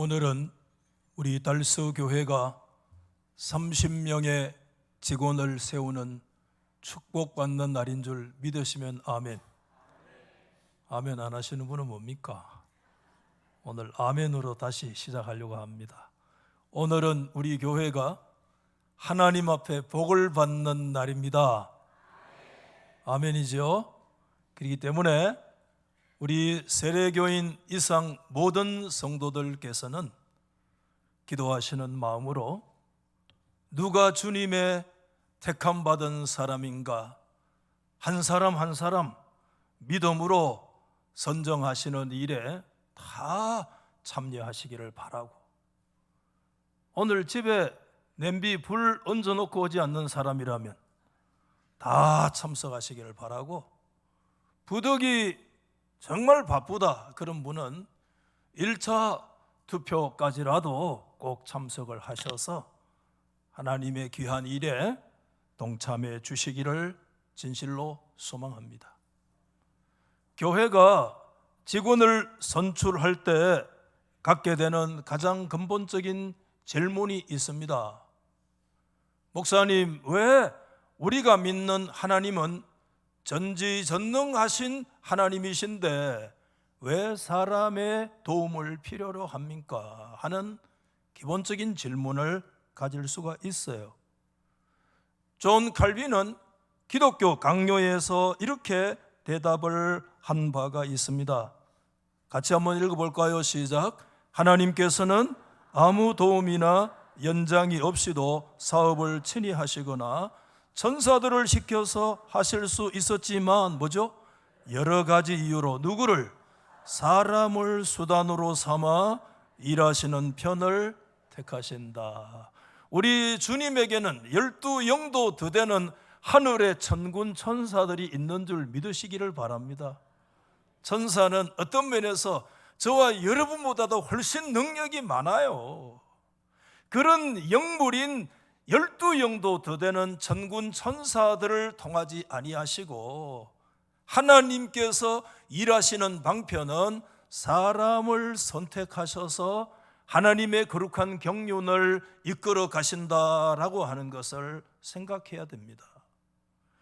오늘은 우리 달서 교회가 30명의 직원을 세우는 축복받는 날인 줄 믿으시면 아멘. 아멘 안 하시는 분은 뭡니까? 오늘 아멘으로 다시 시작하려고 합니다. 오늘은 우리 교회가 하나님 앞에 복을 받는 날입니다. 아멘이죠? 그렇기 때문에 우리 세례교인 이상 모든 성도들께서는 기도하시는 마음으로 누가 주님의 택함받은 사람인가 한 사람 한 사람 믿음으로 선정하시는 일에 다 참여하시기를 바라고, 오늘 집에 냄비 불 얹어놓고 오지 않는 사람이라면 다 참석하시기를 바라고, 부득이 정말 바쁘다 그런 분은 1차 투표까지라도 꼭 참석을 하셔서 하나님의 귀한 일에 동참해 주시기를 진실로 소망합니다. 교회가 직원을 선출할 때 갖게 되는 가장 근본적인 질문이 있습니다. 목사님, 왜 우리가 믿는 하나님은 전지전능하신 하나님이신데 왜 사람의 도움을 필요로 합니까? 하는 기본적인 질문을 가질 수가 있어요. 존 칼빈은 기독교 강요에서 이렇게 대답을 한 바가 있습니다. 같이 한번 읽어볼까요? 시작. 하나님께서는 아무 도움이나 연장이 없이도 사업을 친히 하시거나 천사들을 시켜서 하실 수 있었지만 뭐죠? 여러 가지 이유로 누구를? 사람을 수단으로 삼아 일하시는 편을 택하신다. 우리 주님에게는 12영도 더 되는 하늘의 천군 천사들이 있는 줄 믿으시기를 바랍니다. 천사는 어떤 면에서 저와 여러분보다도 훨씬 능력이 많아요. 그런 영물인 12영도 더 되는 천군 천사들을 통하지 아니하시고 하나님께서 일하시는 방편은 사람을 선택하셔서 하나님의 거룩한 경륜을 이끌어 가신다라고 하는 것을 생각해야 됩니다.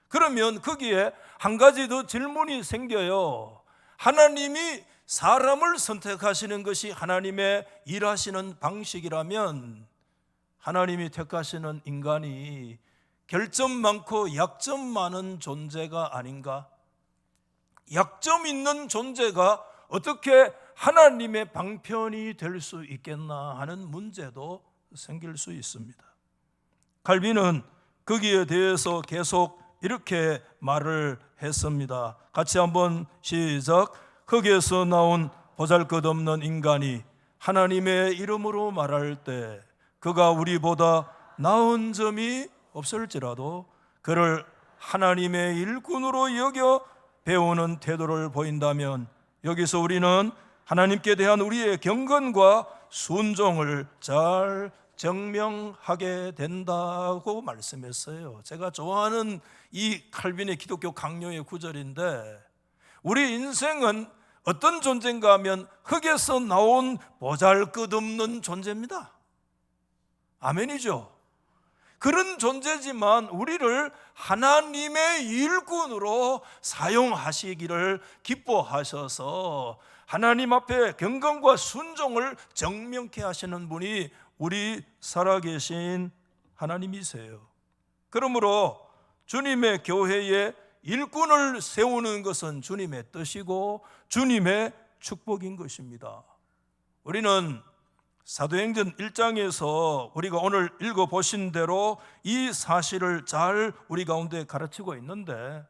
그러면 거기에 한 가지 더 질문이 생겨요. 하나님이 사람을 선택하시는 것이 하나님의 일하시는 방식이라면 하나님이 택하시는 인간이 결점 많고 약점 많은 존재가 아닌가? 약점 있는 존재가 어떻게 하나님의 방편이 될 수 있겠나 하는 문제도 생길 수 있습니다. 칼빈은 거기에 대해서 계속 이렇게 말을 했습니다. 같이 한번 시작. 흙에서 나온 보잘것없는 인간이 하나님의 이름으로 말할 때 그가 우리보다 나은 점이 없을지라도 그를 하나님의 일꾼으로 여겨 배우는 태도를 보인다면 여기서 우리는 하나님께 대한 우리의 경건과 순종을 잘 증명하게 된다고 말씀했어요. 제가 좋아하는 이 칼빈의 기독교 강요의 구절인데, 우리 인생은 어떤 존재인가 하면 흙에서 나온 보잘것없는 존재입니다. 아멘이죠. 그런 존재지만 우리를 하나님의 일꾼으로 사용하시기를 기뻐하셔서 하나님 앞에 경건과 순종을 정명케 하시는 분이 우리 살아계신 하나님이세요. 그러므로 주님의 교회에 일꾼을 세우는 것은 주님의 뜻이고 주님의 축복인 것입니다. 우리는 사도행전 1장에서 우리가 오늘 읽어보신 대로 이 사실을 잘 우리 가운데 가르치고 있는데,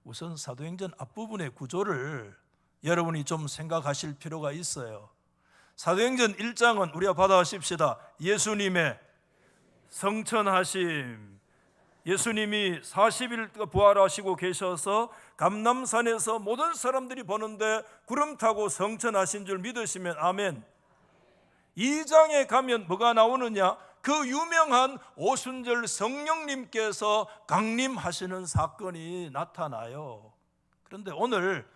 우선 사도행전 앞부분의 구조를 여러분이 좀 생각하실 필요가 있어요. 사도행전 1장은 우리가 받아하십시다. 예수님의 성천하심, 예수님이 40일 부활하시고 계셔서 감람산에서 모든 사람들이 보는데 구름 타고 성천하신 줄 믿으시면 아멘. 2장에 가면 뭐가 나오느냐? 그 유명한 오순절 성령님께서 강림하시는 사건이 나타나요. 그런데 오늘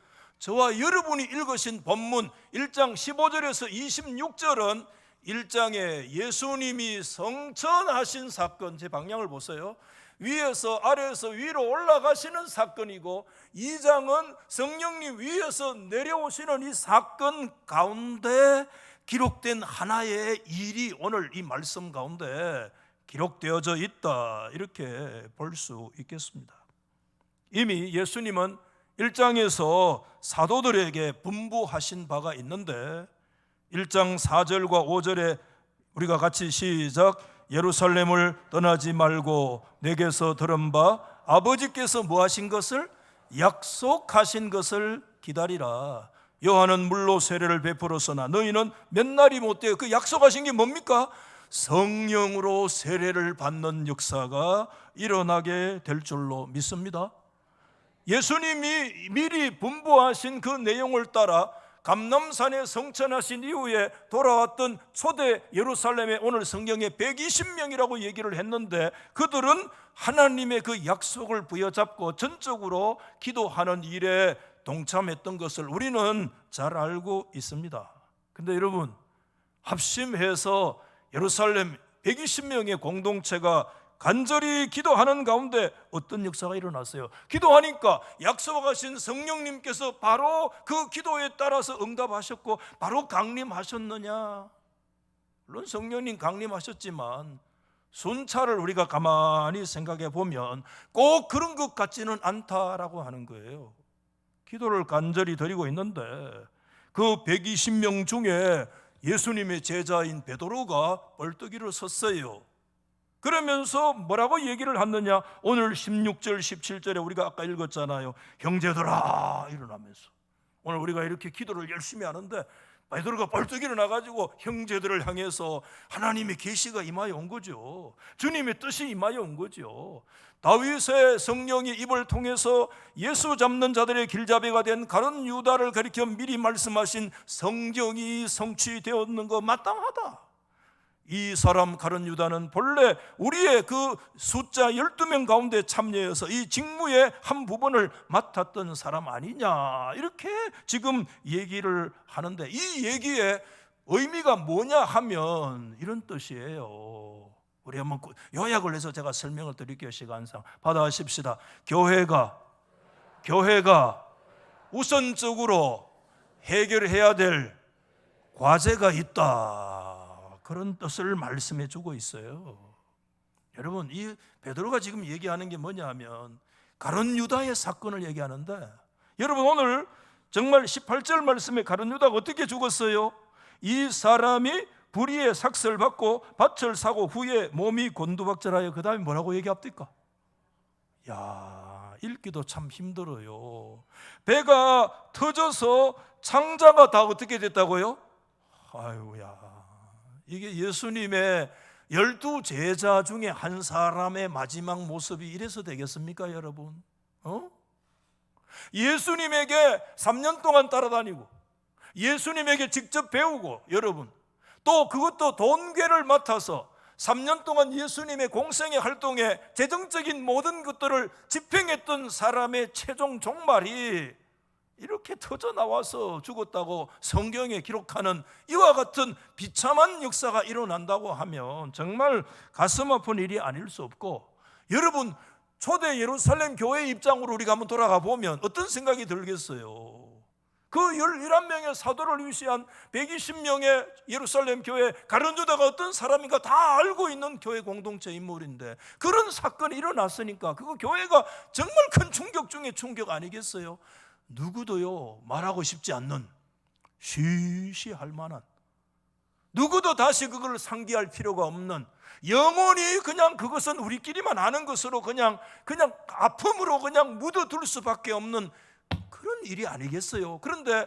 저와 여러분이 읽으신 본문 1장 15절에서 26절은 1장에 예수님이 성천하신 사건, 제 방향을 보세요. 위에서 아래에서 위로 올라가시는 사건이고, 2장은 성령님 위에서 내려오시는 이 사건 가운데 기록된 하나의 일이 오늘 이 말씀 가운데 기록되어져 있다, 이렇게 볼 수 있겠습니다. 이미 예수님은 1장에서 사도들에게 분부하신 바가 있는데, 1장 4절과 5절에 우리가 같이 시작, 예루살렘을 떠나지 말고 내게서 들은 바 아버지께서 뭐 하신 것을, 약속하신 것을 기다리라. 요한은 물로 세례를 베풀었으나 너희는 몇 날이 못되어, 그 약속하신 게 뭡니까? 성령으로 세례를 받는 역사가 일어나게 될 줄로 믿습니다. 예수님이 미리 분부하신 그 내용을 따라 감람산에 성천하신 이후에 돌아왔던 초대 예루살렘에 오늘 성경에 120명이라고 얘기를 했는데, 그들은 하나님의 그 약속을 부여잡고 전적으로 기도하는 일에 동참했던 것을 우리는 잘 알고 있습니다. 근데 여러분, 합심해서 예루살렘 120명의 공동체가 간절히 기도하는 가운데 어떤 역사가 일어났어요? 기도하니까 약속하신 성령님께서 바로 그 기도에 따라서 응답하셨고 바로 강림하셨느냐? 물론 성령님 강림하셨지만 순찰을 우리가 가만히 생각해 보면 꼭 그런 것 같지는 않다라고 하는 거예요. 기도를 간절히 드리고 있는데 그 120명 중에 예수님의 제자인 베드로가 벌떡 일어섰어요. 그러면서 뭐라고 얘기를 하느냐? 오늘 16절 17절에 우리가 아까 읽었잖아요. 형제들아, 일어나면서. 오늘 우리가 이렇게 기도를 열심히 하는데 베드로가 벌떡 일어나가지고 형제들을 향해서 하나님의 계시가 임하여 온 거죠. 주님의 뜻이 임하여 온 거죠. 다윗의 성령이 입을 통해서 예수 잡는 자들의 길잡이가 된 가룟 유다를 가리켜 미리 말씀하신 성경이 성취되었는 거 마땅하다. 이 사람 가룟 유다는 본래 우리의 그 숫자 12명 가운데 참여해서 이 직무의 한 부분을 맡았던 사람 아니냐, 이렇게 지금 얘기를 하는데, 이 얘기의 의미가 뭐냐 하면 이런 뜻이에요. 우리 한번 요약을 해서 제가 설명을 드릴게요. 시간상 받아하십시다. 교회가 우선적으로 해결해야 될 과제가 있다, 그런 뜻을 말씀해 주고 있어요. 여러분, 이 베드로가 지금 얘기하는 게 뭐냐 하면 가룟 유다의 사건을 얘기하는데, 여러분 오늘 정말 18절 말씀에 가룟 유다가 어떻게 죽었어요? 이 사람이 불의의 삭슬 받고 밭을 사고 후에 몸이 곤두박질하여, 그 다음에 뭐라고 얘기합니까? 야, 읽기도 참 힘들어요. 배가 터져서 창자가 다 어떻게 됐다고요? 아유야, 이게 예수님의 12 제자 중에 한 사람의 마지막 모습이 이래서 되겠습니까, 여러분? 예수님에게 3년 동안 따라다니고 예수님에게 직접 배우고, 여러분 또 그것도 돈괴를 맡아서 3년 동안 예수님의 공생의 활동에 재정적인 모든 것들을 집행했던 사람의 최종 종말이 이렇게 터져 나와서 죽었다고 성경에 기록하는 이와 같은 비참한 역사가 일어난다고 하면 정말 가슴 아픈 일이 아닐 수 없고, 여러분 초대 예루살렘 교회 입장으로 우리가 한번 돌아가 보면 어떤 생각이 들겠어요? 그 11명의 사도를 위시한 120명의 예루살렘 교회 가룟 유다가 어떤 사람인가 다 알고 있는 교회 공동체 인물인데, 그런 사건이 일어났으니까 그거 교회가 정말 큰 충격 중에 충격 아니겠어요? 누구도요 말하고 싶지 않는, 쉬쉬할 만한, 누구도 다시 그걸 상기할 필요가 없는, 영원히 그냥 그것은 우리끼리만 아는 것으로 그냥 아픔으로 그냥 묻어둘 수밖에 없는 그런 일이 아니겠어요? 그런데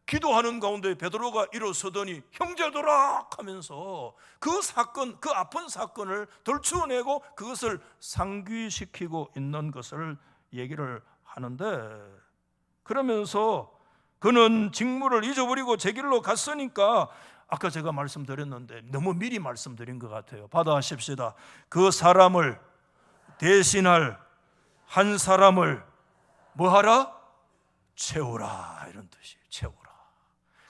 기도하는 가운데 베드로가 일어서더니 형제들아 하면서 그 사건, 그 아픈 사건을 덜추어내고 그것을 상기시키고 있는 것을 얘기를 하는데, 그러면서 그는 직무를 잊어버리고 제 길로 갔으니까, 아까 제가 말씀드렸는데 너무 미리 말씀드린 것 같아요. 받아하십시다. 그 사람을 대신할 한 사람을 뭐하라? 채우라, 이런 뜻이에요. 채우라.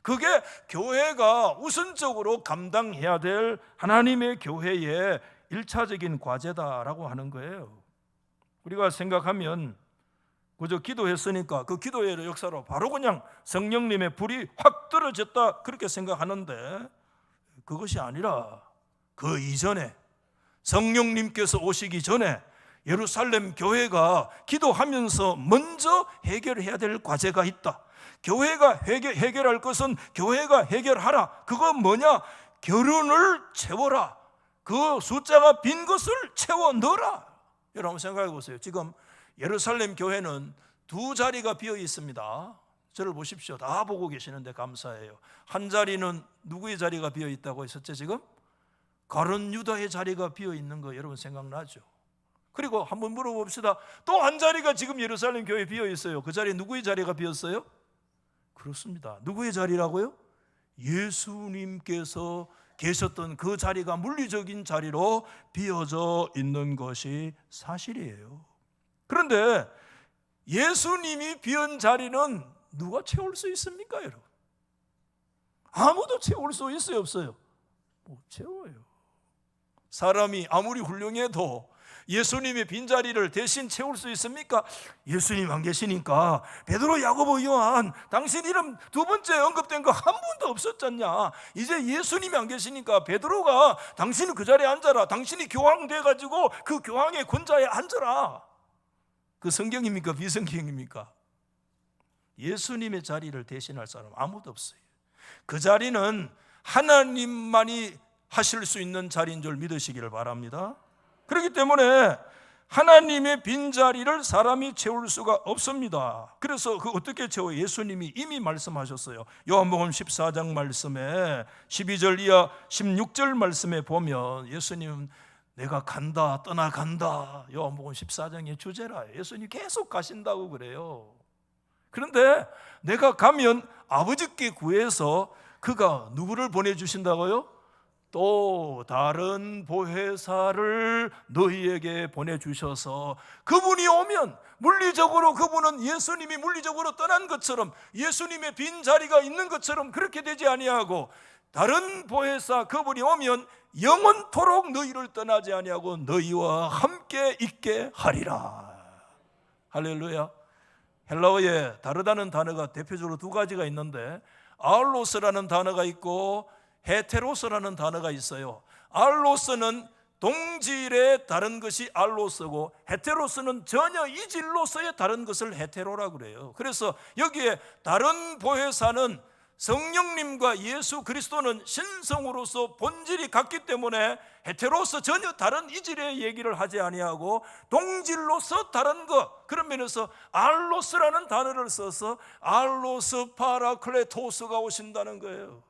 그게 교회가 우선적으로 감당해야 될 하나님의 교회의 1차적인 과제다라고 하는 거예요. 우리가 생각하면 그저 기도했으니까 그 기도의 역사로 바로 그냥 성령님의 불이 확 떨어졌다, 그렇게 생각하는데 그것이 아니라 그 이전에 성령님께서 오시기 전에 예루살렘 교회가 기도하면서 먼저 해결해야 될 과제가 있다. 교회가 해결할 것은 교회가 해결하라. 그거 뭐냐? 결혼을 채워라. 그 숫자가 빈 것을 채워 넣어라. 여러분 생각해 보세요. 지금 예루살렘 교회는 2자리가 비어 있습니다. 저를 보십시오. 다 보고 계시는데 감사해요. 한 자리는 누구의 자리가 비어 있다고 했었죠? 지금 가룟 유다의 자리가 비어 있는 거 여러분 생각나죠? 그리고 한번 물어봅시다. 또 한 자리가 지금 예루살렘 교회에 비어 있어요. 그 자리에 누구의 자리가 비었어요? 그렇습니다. 누구의 자리라고요? 예수님께서 계셨던 그 자리가 물리적인 자리로 비어져 있는 것이 사실이에요. 그런데 예수님이 비운 자리는 누가 채울 수 있습니까, 여러분? 아무도 채울 수 있어요, 없어요? 못 채워요. 사람이 아무리 훌륭해도 예수님의 빈자리를 대신 채울 수 있습니까? 예수님 안 계시니까 베드로, 야고보, 요한 당신 이름 2번째 언급된 거 한 번도 없었잖냐. 이제 예수님이 안 계시니까 베드로가 당신은 그 자리에 앉아라. 당신이 교황 돼가지고 그 교황의 권좌에 앉아라. 그 성경입니까? 비성경입니까? 예수님의 자리를 대신할 사람 아무도 없어요. 그 자리는 하나님만이 하실 수 있는 자리인 줄 믿으시기를 바랍니다. 그렇기 때문에 하나님의 빈자리를 사람이 채울 수가 없습니다. 그래서 그 어떻게 채워요? 예수님이 이미 말씀하셨어요. 요한복음 14장 말씀에 12절 이하 16절 말씀에 보면 예수님은 내가 간다, 떠나간다. 요한복음 14장의 주제라. 예수님 계속 가신다고 그래요. 그런데 내가 가면 아버지께 구해서 그가 누구를 보내주신다고요? 또 다른 보혜사를 너희에게 보내주셔서 그분이 오면 물리적으로 그분은 예수님이 물리적으로 떠난 것처럼 예수님의 빈 자리가 있는 것처럼 그렇게 되지 아니하고 다른 보혜사 그분이 오면 영원토록 너희를 떠나지 아니하고 너희와 함께 있게 하리라. 할렐루야. 헬라어에 다르다는 단어가 대표적으로 2가지가 있는데 아울로스라는 단어가 있고 헤테로스라는 단어가 있어요. 알로스는 동질의 다른 것이 알로스고 헤테로스는 전혀 이질로서의 다른 것을 헤테로라고 그래요. 그래서 여기에 다른 보혜사는 성령님과 예수 그리스도는 신성으로서 본질이 같기 때문에 헤테로스 전혀 다른 이질의 얘기를 하지 아니하고 동질로서 다른 것, 그런 면에서 알로스라는 단어를 써서 알로스 파라클레토스가 오신다는 거예요.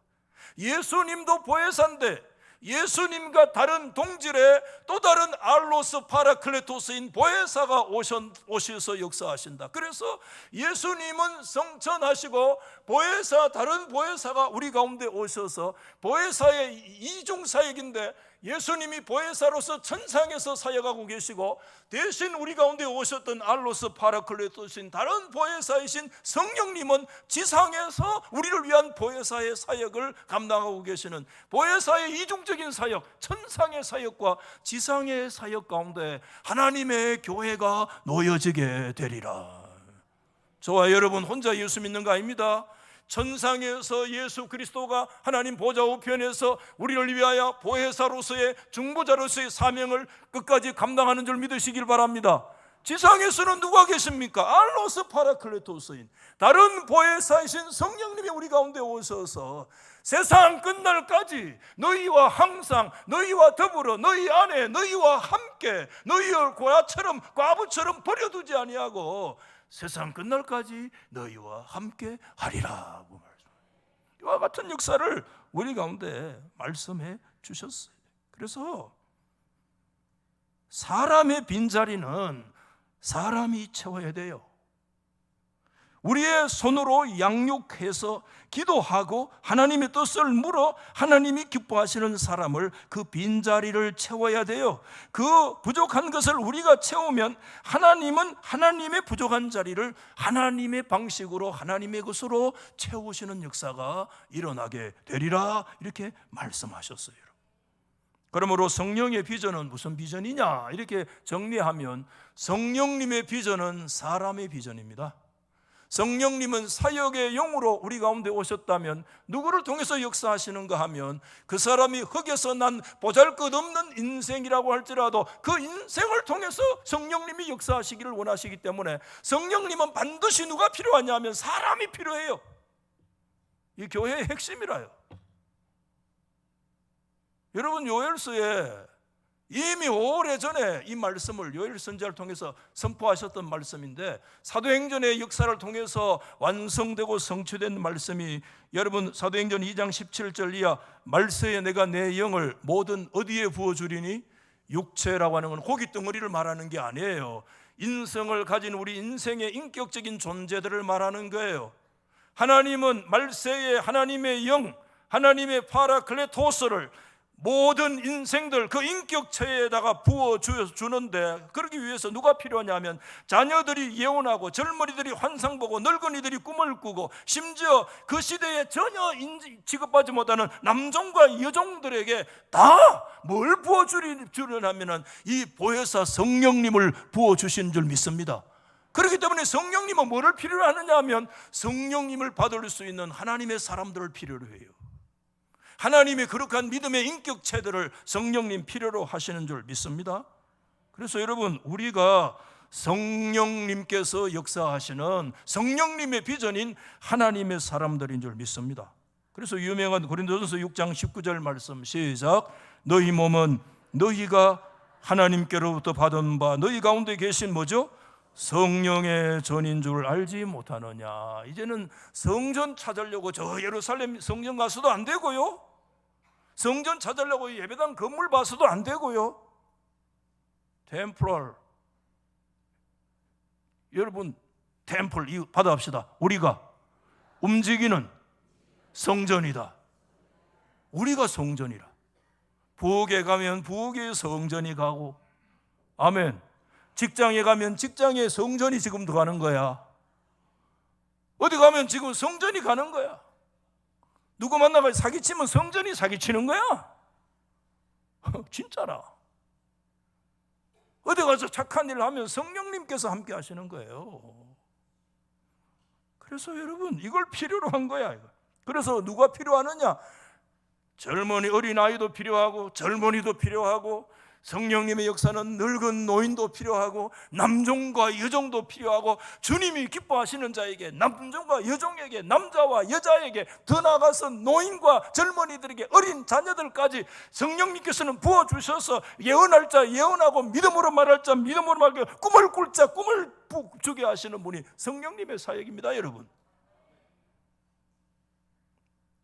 예수님도 보혜사인데 예수님과 다른 동질의 또 다른 알로스 파라클레토스인 보혜사가 오셔서 역사하신다. 그래서 예수님은 성천하시고 보혜사, 다른 보혜사가 우리 가운데 오셔서 보혜사의 이중 사역인데 예수님이 보혜사로서 천상에서 사역하고 계시고 대신 우리 가운데 오셨던 알로스 파라클레토스인 다른 보혜사이신 성령님은 지상에서 우리를 위한 보혜사의 사역을 감당하고 계시는 보혜사의 이중적인 사역, 천상의 사역과 지상의 사역 가운데 하나님의 교회가 놓여지게 되리라. 저와 여러분 혼자 예수 믿는 거 아닙니다. 천상에서 예수 그리스도가 하나님 보좌 우편에서 우리를 위하여 보혜사로서의 중보자로서의 사명을 끝까지 감당하는 줄 믿으시길 바랍니다. 지상에서는 누가 계십니까? 알로스 파라클레토스인 다른 보혜사이신 성령님이 우리 가운데 오셔서 세상 끝날까지 너희와 항상, 너희와 더불어, 너희 안에, 너희와 함께, 너희를 고아처럼 과부처럼 버려두지 아니하고 세상 끝날까지 너희와 함께 하리라. 이와 같은 역사를 우리 가운데 말씀해 주셨어요. 그래서 사람의 빈자리는 사람이 채워야 돼요. 우리의 손으로 양육해서 기도하고 하나님의 뜻을 물어 하나님이 기뻐하시는 사람을 그 빈자리를 채워야 돼요. 그 부족한 것을 우리가 채우면 하나님은 하나님의 부족한 자리를 하나님의 방식으로 하나님의 것으로 채우시는 역사가 일어나게 되리라, 이렇게 말씀하셨어요. 그러므로 성령의 비전은 무슨 비전이냐 이렇게 정리하면, 성령님의 비전은 사람의 비전입니다. 성령님은 사역의 영으로 우리 가운데 오셨다면 누구를 통해서 역사하시는가 하면, 그 사람이 흙에서 난 보잘것없는 인생이라고 할지라도 그 인생을 통해서 성령님이 역사하시기를 원하시기 때문에, 성령님은 반드시 누가 필요하냐 하면 사람이 필요해요. 이 교회의 핵심이라요. 여러분, 요엘서에 이미 오래전에 이 말씀을 요엘 선지자를 통해서 선포하셨던 말씀인데, 사도행전의 역사를 통해서 완성되고 성취된 말씀이, 여러분 사도행전 2장 17절 이하, 말세에 내가 내 영을 모든 어디에 부어주리니, 육체라고 하는 건 고기 덩어리를 말하는 게 아니에요. 인성을 가진 우리 인생의 인격적인 존재들을 말하는 거예요. 하나님은 말세에 하나님의 영, 하나님의 파라클레토스를 모든 인생들 그 인격체에다가 부어주는데, 그러기 위해서 누가 필요하냐면 자녀들이 예언하고 젊은이들이 환상 보고 늙은이들이 꿈을 꾸고, 심지어 그 시대에 전혀 취급하지 못하는 남종과 여종들에게 다 뭘 부어주려냐면 이 보혜사 성령님을 부어주신 줄 믿습니다. 그렇기 때문에 성령님은 뭐를 필요로 하느냐 하면, 성령님을 받을 수 있는 하나님의 사람들을 필요로 해요. 하나님의 거룩한 믿음의 인격체들을 성령님 필요로 하시는 줄 믿습니다. 그래서 여러분, 우리가 성령님께서 역사하시는 성령님의 비전인 하나님의 사람들인 줄 믿습니다. 그래서 유명한 고린도전서 6장 19절 말씀, 시작. 너희 몸은 너희가 하나님께로부터 받은 바 너희 가운데 계신 뭐죠? 성령의 전인 줄 알지 못하느냐. 이제는 성전 찾으려고 저 예루살렘 성전 가서도 안 되고요, 성전 찾으려고 예배당 건물 봐서도 안 되고요. 템플, 여러분 템플 이 받아갑시다. 우리가 움직이는 성전이다. 우리가 성전이라. 부엌에 가면 부엌에 성전이 가고, 아멘. 직장에 가면 직장에 성전이 지금 들어가는 거야. 어디 가면 지금 성전이 가는 거야. 누구 만나가 사기치면 성전이 사기치는 거야. 진짜라. 어디 가서 착한 일을 하면 성령님께서 함께 하시는 거예요. 그래서 여러분, 이걸 필요로 한 거야. 그래서 누가 필요하느냐? 젊은이, 어린아이도 필요하고 젊은이도 필요하고, 성령님의 역사는 늙은 노인도 필요하고 남종과 여종도 필요하고, 주님이 기뻐하시는 자에게, 남종과 여종에게, 남자와 여자에게, 더 나아가서 노인과 젊은이들에게, 어린 자녀들까지 성령님께서는 부어주셔서 예언할 자 예언하고, 믿음으로 말할 자 믿음으로 말하고, 꿈을 꿀 자 꿈을 주게 하시는 분이 성령님의 사역입니다, 여러분.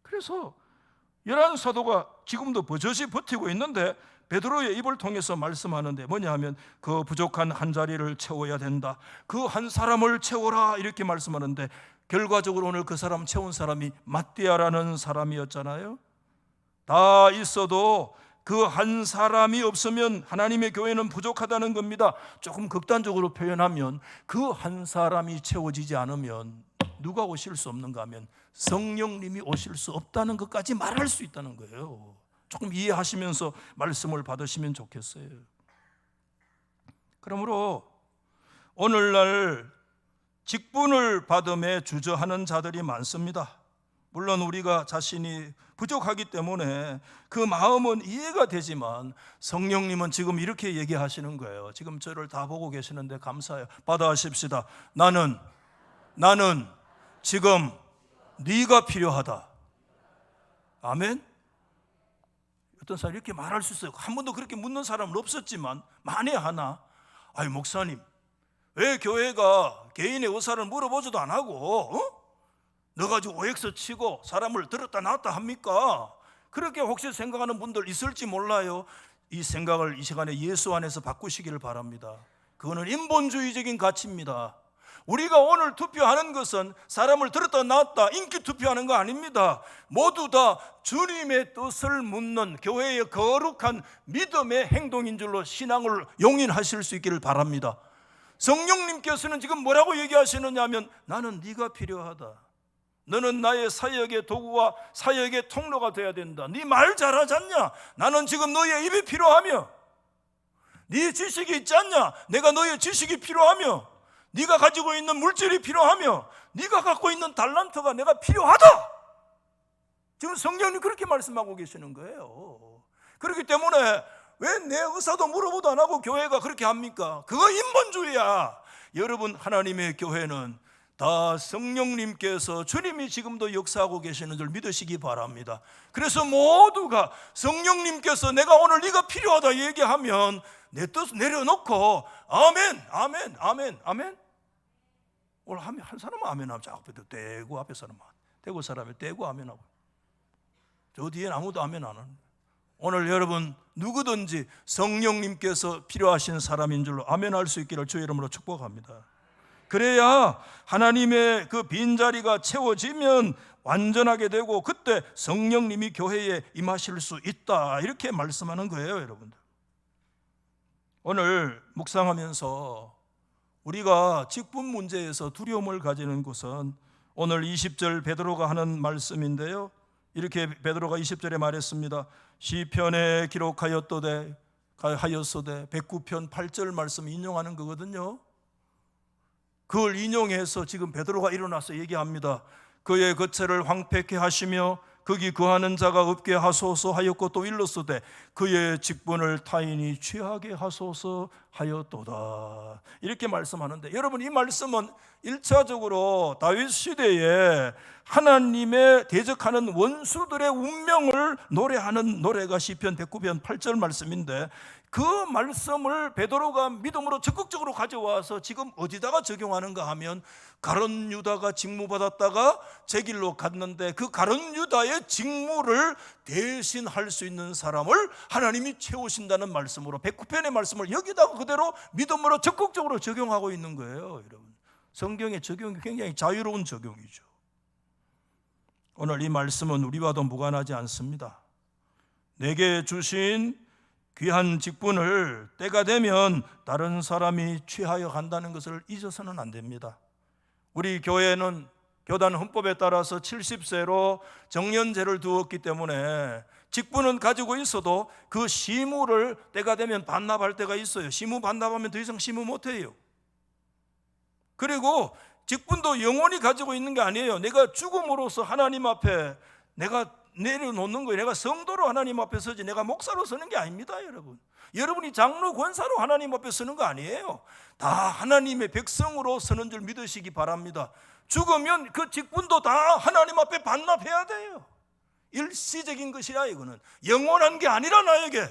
그래서 열한 사도가 지금도 버젓이 버티고 있는데, 베드로의 입을 통해서 말씀하는데 뭐냐 하면, 그 부족한 한 자리를 채워야 된다, 그 한 사람을 채워라, 이렇게 말씀하는데, 결과적으로 오늘 그 사람 채운 사람이 마띠아라는 사람이었잖아요. 다 있어도 그 한 사람이 없으면 하나님의 교회는 부족하다는 겁니다. 조금 극단적으로 표현하면, 그 한 사람이 채워지지 않으면 누가 오실 수 없는가 하면 성령님이 오실 수 없다는 것까지 말할 수 있다는 거예요. 조금 이해하시면서 말씀을 받으시면 좋겠어요. 그러므로 오늘날 직분을 받음에 주저하는 자들이 많습니다. 물론 우리가 자신이 부족하기 때문에 그 마음은 이해가 되지만, 성령님은 지금 이렇게 얘기하시는 거예요. 지금 저를 다 보고 계시는데 감사해요. 받아하십시다. 나는 지금 네가 필요하다. 아멘. 어떤 사람이 이렇게 말할 수 있어요. 한 번도 그렇게 묻는 사람은 없었지만, 만에 하나, 아유 목사님, 왜 교회가 개인의 의사를 물어보지도 안 하고 너 가지고 OX 치고 사람을 들었다 놨다 합니까? 그렇게 혹시 생각하는 분들 있을지 몰라요. 이 생각을 이 시간에 예수 안에서 바꾸시기를 바랍니다. 그거는 인본주의적인 가치입니다. 우리가 오늘 투표하는 것은 사람을 들었다 놨다 인기 투표하는 거 아닙니다. 모두 다 주님의 뜻을 묻는 교회의 거룩한 믿음의 행동인 줄로 신앙을 용인하실 수 있기를 바랍니다. 성령님께서는 지금 뭐라고 얘기하시느냐 하면, 나는 네가 필요하다. 너는 나의 사역의 도구와 사역의 통로가 되어야 된다. 네 말 잘하지 않냐? 나는 지금 너의 입이 필요하며, 네 지식이 있지 않냐? 내가 너의 지식이 필요하며, 네가 가지고 있는 물질이 필요하며, 네가 갖고 있는 달란트가 내가 필요하다. 지금 성령님 그렇게 말씀하고 계시는 거예요. 그렇기 때문에 왜 내 의사도 물어보도 안 하고 교회가 그렇게 합니까? 그거 인본주의야. 여러분, 하나님의 교회는 다 성령님께서, 주님이 지금도 역사하고 계시는 줄 믿으시기 바랍니다. 그래서 모두가 성령님께서 내가 오늘 네가 필요하다 얘기하면 내 뜻 내려놓고 아멘, 아멘, 아멘, 아멘. 오늘 한 사람은 아멘 하고, 앞에도 떼고, 앞에 사람은 대구 사람이 떼고 아멘하고, 저 뒤엔 아무도 아멘 안 하는. 오늘 여러분 누구든지 성령님께서 필요하신 사람인 줄로 아멘할 수 있기를 주의 이름으로 축복합니다. 그래야 하나님의 그 빈자리가 채워지면 완전하게 되고, 그때 성령님이 교회에 임하실 수 있다, 이렇게 말씀하는 거예요. 여러분들, 오늘 묵상하면서 우리가 직분 문제에서 두려움을 가지는 것은 오늘 20절 베드로가 하는 말씀인데요, 이렇게 베드로가 20절에 말했습니다. 시편에 기록하였도되 109편 8절 말씀 인용하는 거거든요. 그걸 인용해서 지금 베드로가 일어나서 얘기합니다. 그의 거처를 황폐케 하시며 거기 거하는 자가 없게 하소서 하였고, 또 일렀으되 그의 직분을 타인이 취하게 하소서 하였도다, 이렇게 말씀하는데, 여러분 이 말씀은 1차적으로 다윗 시대에 하나님의 대적하는 원수들의 운명을 노래하는 노래가 시편 109편 8절 말씀인데, 그 말씀을 베드로가 믿음으로 적극적으로 가져와서 지금 어디다가 적용하는가 하면, 가룟 유다가 직무받았다가 제 길로 갔는데 그 가룟 유다의 직무를 대신할 수 있는 사람을 하나님이 채우신다는 말씀으로 109편의 말씀을 여기다가 그대로 믿음으로 적극적으로 적용하고 있는 거예요. 여러분, 성경의 적용이 굉장히 자유로운 적용이죠. 오늘 이 말씀은 우리와도 무관하지 않습니다. 내게 주신 귀한 직분을 때가 되면 다른 사람이 취하여 간다는 것을 잊어서는 안 됩니다. 우리 교회는 교단 헌법에 따라서 70세로 정년제를 두었기 때문에 직분은 가지고 있어도 그 시무를 때가 되면 반납할 때가 있어요. 시무 반납하면 더 이상 시무 못해요. 그리고 직분도 영원히 가지고 있는 게 아니에요. 내가 죽음으로써 하나님 앞에 내가 내려놓는 거예요. 내가 성도로 하나님 앞에 서지 내가 목사로 서는 게 아닙니다. 여러분, 여러분이 장로 권사로 하나님 앞에 서는 거 아니에요. 다 하나님의 백성으로 서는 줄 믿으시기 바랍니다. 죽으면 그 직분도 다 하나님 앞에 반납해야 돼요. 일시적인 것이야. 이거는 영원한 게 아니라, 나에게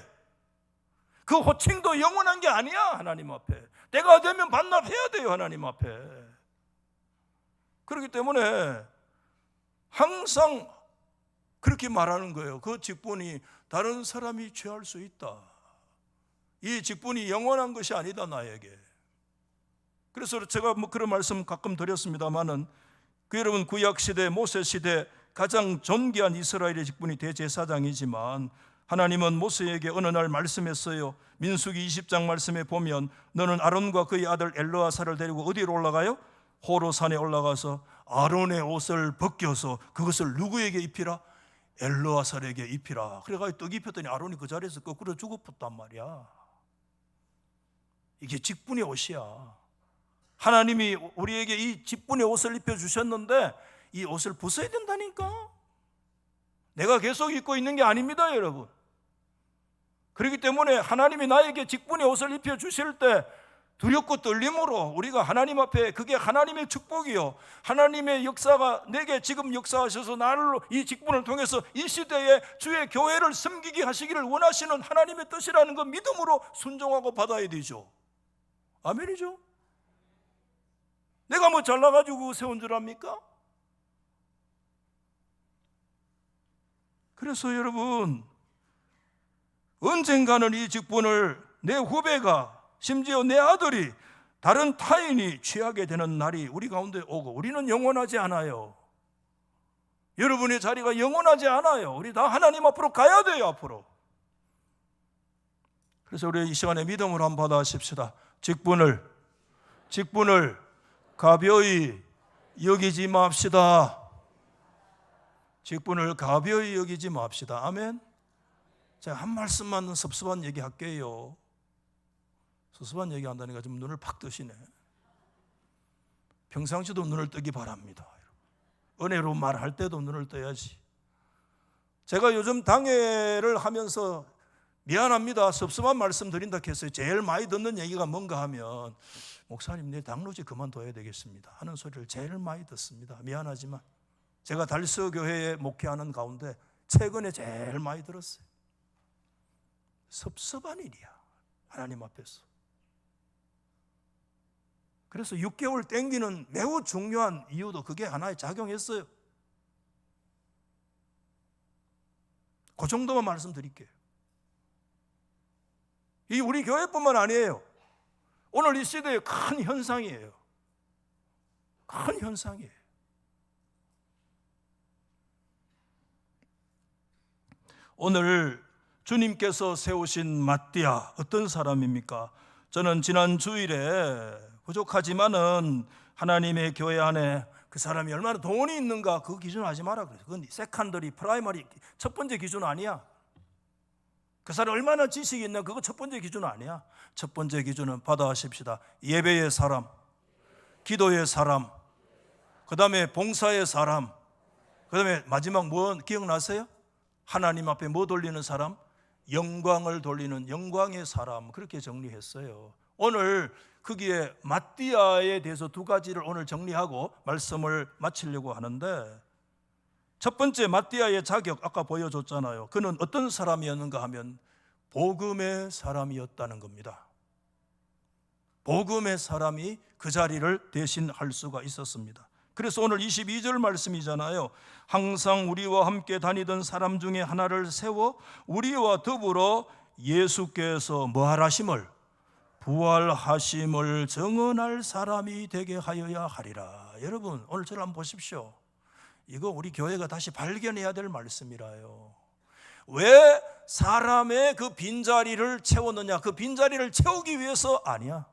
그 호칭도 영원한 게 아니야. 하나님 앞에 때가 되면 반납해야 돼요. 하나님 앞에. 그렇기 때문에 항상 그렇게 말하는 거예요. 그 직분이 다른 사람이 취할 수 있다. 이 직분이 영원한 것이 아니다, 나에게. 그래서 제가 그런 말씀 가끔 드렸습니다만은, 여러분 구약시대 모세시대 가장 존귀한 이스라엘의 직분이 대제사장이지만, 하나님은 모세에게 어느 날 말씀했어요. 민수기 20장 말씀에 보면, 너는 아론과 그의 아들 엘르아사를 데리고 어디로 올라가요? 호로산에 올라가서 아론의 옷을 벗겨서 그것을 누구에게 입히라? 엘르아살에게 입히라. 그래가지고 떡 입혔더니 아론이 그 자리에서 거꾸로 죽어붙단 말이야. 이게 직분의 옷이야. 하나님이 우리에게 이 직분의 옷을 입혀주셨는데 이 옷을 벗어야 된다니까. 내가 계속 입고 있는 게 아닙니다, 여러분. 그렇기 때문에 하나님이 나에게 직분의 옷을 입혀주실 때 두렵고 떨림으로 우리가 하나님 앞에, 그게 하나님의 축복이요, 하나님의 역사가 내게 지금 역사하셔서 나를 이 직분을 통해서 이 시대에 주의 교회를 섬기게 하시기를 원하시는 하나님의 뜻이라는 거 믿음으로 순종하고 받아야 되죠. 아멘이죠. 내가 뭐 잘나가지고 세운 줄 압니까? 그래서 여러분, 언젠가는 이 직분을 내 후배가, 심지어 내 아들이 다른 타인이 취하게 되는 날이 우리 가운데 오고, 우리는 영원하지 않아요. 여러분의 자리가 영원하지 않아요. 우리 다 하나님 앞으로 가야 돼요. 앞으로. 그래서 우리 이 시간에 믿음으로 한번 받아십시다. 직분을 가벼이 여기지 맙시다. 직분을 가벼이 여기지 맙시다. 아멘. 제가 한 말씀만 섭섭한 얘기 할게요. 섭섭한 얘기 한다니까 좀 눈을 팍 뜨시네. 평상시도 눈을 뜨기 바랍니다. 은혜로 말할 때도 눈을 떠야지. 제가 요즘 당회를 하면서 미안합니다, 섭섭한 말씀 드린다 했어요. 제일 많이 듣는 얘기가 뭔가 하면, 목사님 내 당로지 그만둬야 되겠습니다 하는 소리를 제일 많이 듣습니다. 미안하지만 제가 달서교회에 목회하는 가운데 최근에 제일 많이 들었어요. 섭섭한 일이야, 하나님 앞에서. 그래서 6개월 땡기는 매우 중요한 이유도 그게 하나의 작용했어요. 그 정도만 말씀드릴게요. 이 우리 교회뿐만 아니에요. 오늘 이 시대의 큰 현상이에요. 큰 현상이에요. 오늘 주님께서 세우신 마띠아 어떤 사람입니까? 저는 지난 주일에 부족하지만은 하나님의 교회 안에 그 사람이 얼마나 돈이 있는가 그 기준 하지 마라 그래서. 그건 세컨더리, 프라이머리 첫 번째 기준 아니야. 그 사람이 얼마나 지식이 있나 그거 첫 번째 기준 아니야. 첫 번째 기준은 받아하십시다. 예배의 사람, 기도의 사람, 그 다음에 봉사의 사람, 그 다음에 마지막 뭐 기억나세요? 하나님 앞에 뭐 돌리는 사람? 영광을 돌리는 영광의 사람. 그렇게 정리했어요. 오늘 거기에 마띠아에 대해서 두 가지를 오늘 정리하고 말씀을 마치려고 하는데, 첫 번째 마띠아의 자격 아까 보여줬잖아요. 그는 어떤 사람이었는가 하면 복음의 사람이었다는 겁니다. 복음의 사람이 그 자리를 대신할 수가 있었습니다. 그래서 오늘 22절 말씀이잖아요. 항상 우리와 함께 다니던 사람 중에 하나를 세워 우리와 더불어 예수께서 뭐하라심을, 부활하심을 증언할 사람이 되게 하여야 하리라. 여러분 오늘 저를 한번 보십시오. 이거 우리 교회가 다시 발견해야 될 말씀이라요. 왜 사람의 그 빈자리를 채웠느냐? 그 빈자리를 채우기 위해서 아니야.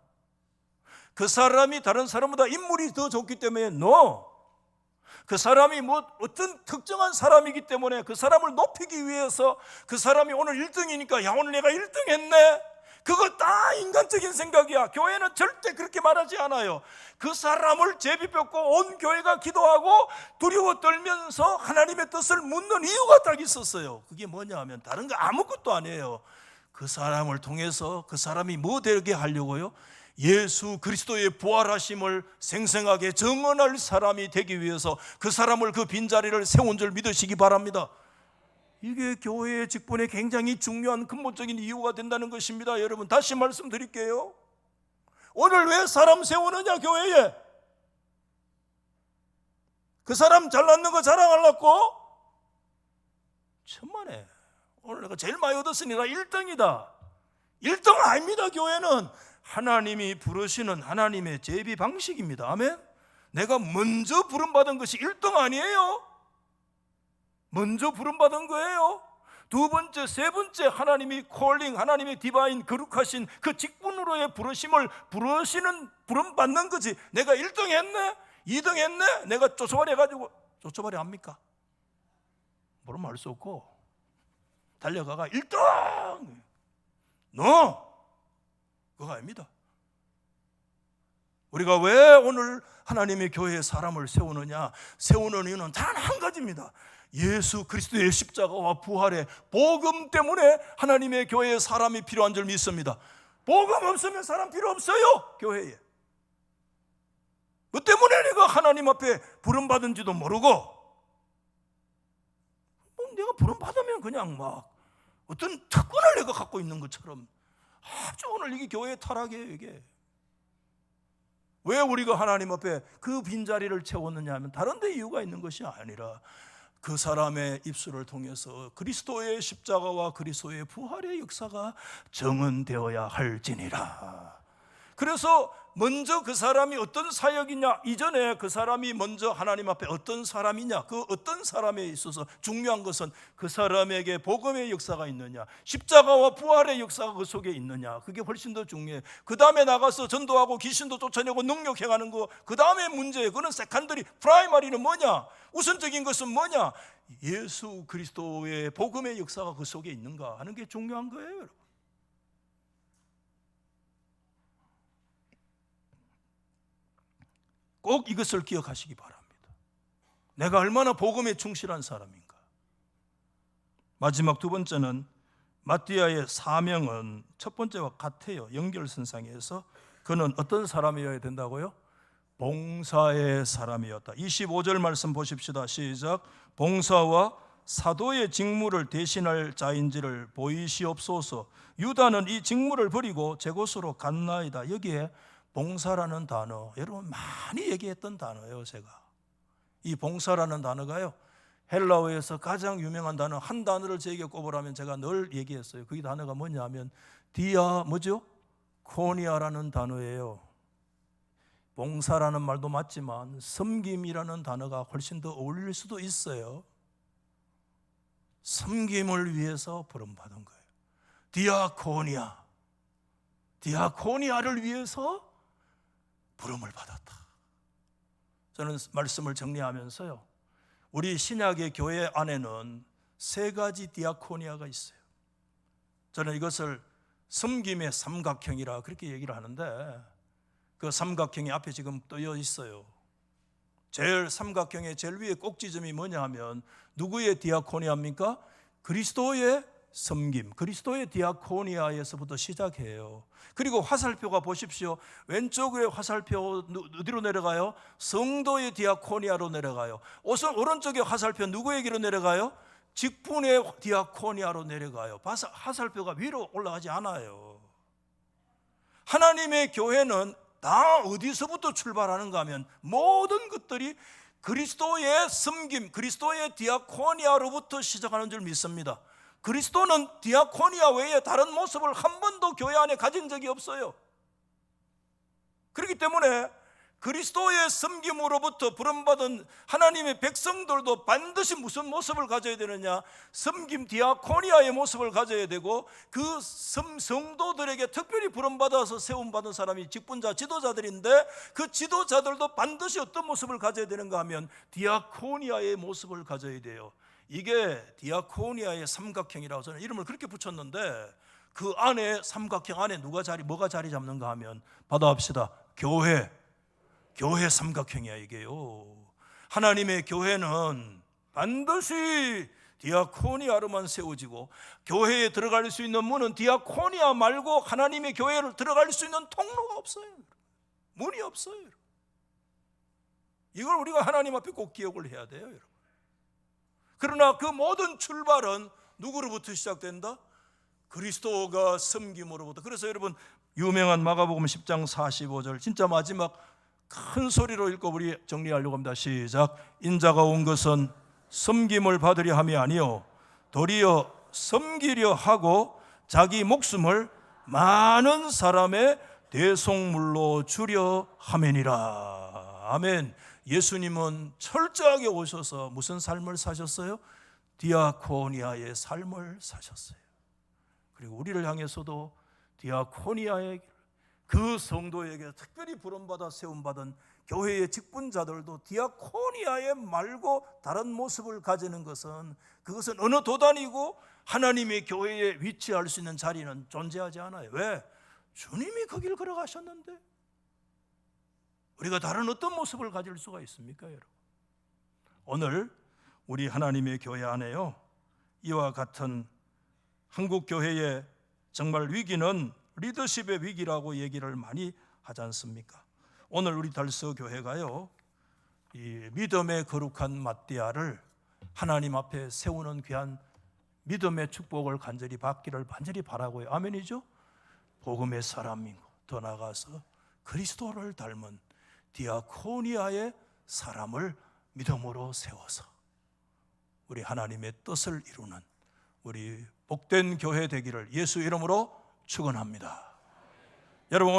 그 사람이 다른 사람보다 인물이 더 좋기 때문에 no. 그 사람이 뭐 어떤 특정한 사람이기 때문에 그 사람을 높이기 위해서, 그 사람이 오늘 1등이니까 야 오늘 내가 1등 했네, 그거 다 인간적인 생각이야. 교회는 절대 그렇게 말하지 않아요. 그 사람을 제비뽑고 온 교회가 기도하고 두려워 떨면서 하나님의 뜻을 묻는 이유가 딱 있었어요. 그게 뭐냐 하면 다른 거 아무것도 아니에요. 그 사람을 통해서 그 사람이 뭐 되게 하려고요? 예수 그리스도의 부활하심을 생생하게 증언할 사람이 되기 위해서 그 사람을, 그 빈자리를 세운 줄 믿으시기 바랍니다. 이게 교회의 직분에 굉장히 중요한 근본적인 이유가 된다는 것입니다. 여러분 다시 말씀드릴게요. 오늘 왜 사람 세우느냐? 교회에 그 사람 잘났는 거 자랑하려고? 천만에. 오늘 내가 제일 많이 얻었으니 나 1등이다. 1등 아닙니다. 교회는 하나님이 부르시는 하나님의 제비 방식입니다. 아멘. 내가 먼저 부름받은 것이 1등 아니에요. 먼저 부름받은 거예요. 두 번째, 세 번째, 하나님이 콜링, 하나님의 디바인 거룩하신 그 직분으로의 부르심을 부름받는 거지. 내가 1등 했네, 2등 했네, 내가 쪼쪼바리 해가지고, 쪼쪼바리 합니까? 뭐라면 할 수 없고 달려가가 1등! No! 그거 아닙니다. 우리가 왜 오늘 하나님의 교회에 사람을 세우느냐? 세우는 이유는 단 한 가지입니다. 예수 그리스도의 십자가와 부활의 복음 때문에 하나님의 교회에 사람이 필요한 줄 믿습니다. 복음 없으면 사람 필요 없어요. 교회에. 그 때문에 내가 하나님 앞에 부름받은지도 모르고, 내가 부름받으면 그냥 막 어떤 특권을 내가 갖고 있는 것처럼 아주 오늘 이게 교회의 타락이에요. 이게 왜 우리가 하나님 앞에 그 빈자리를 채웠느냐 하면 다른 데 이유가 있는 것이 아니라 그 사람의 입술을 통해서 그리스도의 십자가와 그리스도의 부활의 역사가 증언되어야 할지니라. 그래서 먼저 그 사람이 어떤 사역이냐, 이전에 그 사람이 먼저 하나님 앞에 어떤 사람이냐, 그 어떤 사람에 있어서 중요한 것은 그 사람에게 복음의 역사가 있느냐, 십자가와 부활의 역사가 그 속에 있느냐, 그게 훨씬 더 중요해요. 그 다음에 나가서 전도하고 귀신도 쫓아내고 능력 행하는 거, 그 다음에 문제예요. 그런 세컨더리, 프라이머리는 뭐냐, 우선적인 것은 뭐냐, 예수 그리스도의 복음의 역사가 그 속에 있는가 하는 게 중요한 거예요, 여러분. 꼭 이것을 기억하시기 바랍니다. 내가 얼마나 복음에 충실한 사람인가. 마지막 두 번째는 마띠아의 사명은 첫 번째와 같아요. 연결선상에서 그는 어떤 사람이어야 된다고요? 봉사의 사람이었다. 25절 말씀 보십시다. 시작. 봉사와 사도의 직무를 대신할 자인지를 보이시옵소서. 유다는 이 직무를 버리고 제 곳으로 갔나이다. 여기에 봉사라는 단어, 여러분 많이 얘기했던 단어예요. 제가 이 봉사라는 단어가요, 헬라어에서 가장 유명한 단어 한 단어를 제게 꼽으라면 제가 늘 얘기했어요. 그 단어가 뭐냐면 디아 뭐죠? 코니아라는 단어예요. 봉사라는 말도 맞지만 섬김이라는 단어가 훨씬 더 어울릴 수도 있어요. 섬김을 위해서 부름받은 거예요. 디아코니아, 디아코니아를 위해서 부름을 받았다. 저는 말씀을 정리하면서요, 우리 신약의 교회 안에는 세 가지 디아코니아가 있어요. 저는 이것을 섬김의 삼각형이라 그렇게 얘기를 하는데, 그 삼각형이 앞에 지금 떠 있어요. 삼각형의 제일 위에 꼭지점이 뭐냐 하면 누구의 디아코니아입니까? 그리스도의 섬김, 그리스도의 디아코니아에서부터 시작해요. 그리고 화살표가 보십시오. 왼쪽에 화살표 어디로 내려가요? 성도의 디아코니아로 내려가요. 오른쪽에 화살표 누구에게로 내려가요? 직분의 디아코니아로 내려가요. 화살표가 위로 올라가지 않아요. 하나님의 교회는 다 어디서부터 출발하는가 하면 모든 것들이 그리스도의 섬김, 그리스도의 디아코니아로부터 시작하는 줄 믿습니다. 그리스도는 디아코니아 외에 다른 모습을 한 번도 교회 안에 가진 적이 없어요. 그렇기 때문에 그리스도의 섬김으로부터 부름받은 하나님의 백성들도 반드시 무슨 모습을 가져야 되느냐? 섬김 디아코니아의 모습을 가져야 되고, 그 성도들에게 특별히 부름받아서 세움받은 사람이 직분자, 지도자들인데, 그 지도자들도 반드시 어떤 모습을 가져야 되는가 하면 디아코니아의 모습을 가져야 돼요. 이게 디아코니아의 삼각형이라고 저는 이름을 그렇게 붙였는데, 그 안에 삼각형 안에 뭐가 자리 잡는가 하면 받아봅시다. 교회 삼각형이야 이게요. 하나님의 교회는 반드시 디아코니아로만 세워지고, 교회에 들어갈 수 있는 문은 디아코니아 말고 하나님의 교회를 들어갈 수 있는 통로가 없어요. 문이 없어요. 이걸 우리가 하나님 앞에 꼭 기억을 해야 돼요, 여러분. 그러나 그 모든 출발은 누구로부터 시작된다? 그리스도가 섬김으로부터. 그래서 여러분, 유명한 마가복음 10장 45절 진짜 마지막 큰 소리로 읽고 우리 정리하려고 합니다. 시작. 인자가 온 것은 섬김을 받으려 함이 아니요 도리어 섬기려 하고 자기 목숨을 많은 사람의 대속물로 주려 함이니라. 아멘. 예수님은 철저하게 오셔서 무슨 삶을 사셨어요? 디아코니아의 삶을 사셨어요. 그리고 우리를 향해서도 디아코니아의, 그 성도에게 특별히 부름받아 세움받은 교회의 직분자들도 디아코니아의 말고 다른 모습을 가지는 것은, 그것은 어느 도단이고 하나님의 교회에 위치할 수 있는 자리는 존재하지 않아요. 왜? 주님이 그 길 걸어가셨는데 우리가 다른 어떤 모습을 가질 수가 있습니까, 여러분? 오늘 우리 하나님의 교회 안에요, 이와 같은 한국 교회의 정말 위기는 리더십의 위기라고 얘기를 많이 하지 않습니까? 오늘 우리 달서 교회가요, 이 믿음의 거룩한 마띠아를 하나님 앞에 세우는 귀한 믿음의 축복을 간절히 받기를 간절히 바라고요. 아멘이죠? 복음의 사람이고 더 나아가서 그리스도를 닮은 디아코니아의 사람을 믿음으로 세워서 우리 하나님의 뜻을 이루는 우리 복된 교회 되기를 예수 이름으로 축원합니다. 여러분,